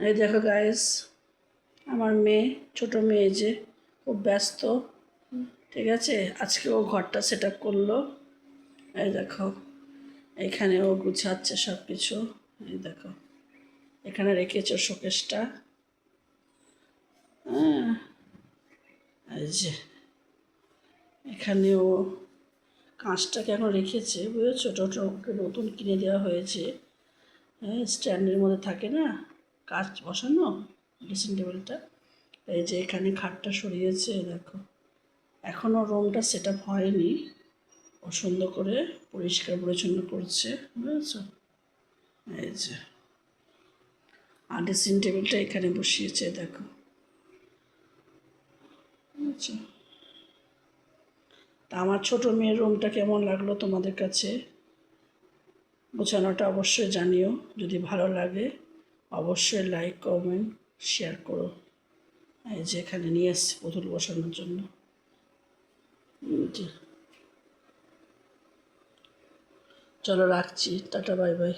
এই দেখো গাইস, আমার মেয়ে, ছোট মেয়ে যে খুব ব্যস্ত। ঠিক আছে, আজকে ও ঘরটা সেট আপ করলো। এই দেখো, এখানে ও গুছাচ্ছে সব কিছু। এই দেখো, এখানে রেখেছে শোকেসটা। হ্যাঁ, এই যে এখানে ও কাঁচটাকে এখন রেখেছে, বুঝেছো? ওটা ওকে নতুন কিনে দেওয়া হয়েছে। হ্যাঁ, স্ট্যান্ডের মধ্যে থাকে না কাঁচ বসানো, ড্রেসিং টেবিলটা। এই যে এখানে খাটটা সরিয়েছে, দেখো। এখনও রুমটা সেট আপ হয়নি, ও সুন্দর করে পরিষ্কার পরিচ্ছন্ন করছে, বুঝেছো? এই যে, আর ড্রেসিং টেবিলটা এখানে বসিয়েছে, দেখো, বুঝেছো? তা আমার ছোটো মেয়ের রুমটা কেমন লাগলো তোমাদের কাছে? গোছানোটা অবশ্যই জানিও। যদি ভালো লাগে অবশ্যই লাইক, কমেন্ট, শেয়ার করো। এই যে এখানে নিয়ে এসছি পুতুল বসানোর জন্য। চলো রাখছি, টাটা, বাই বাই।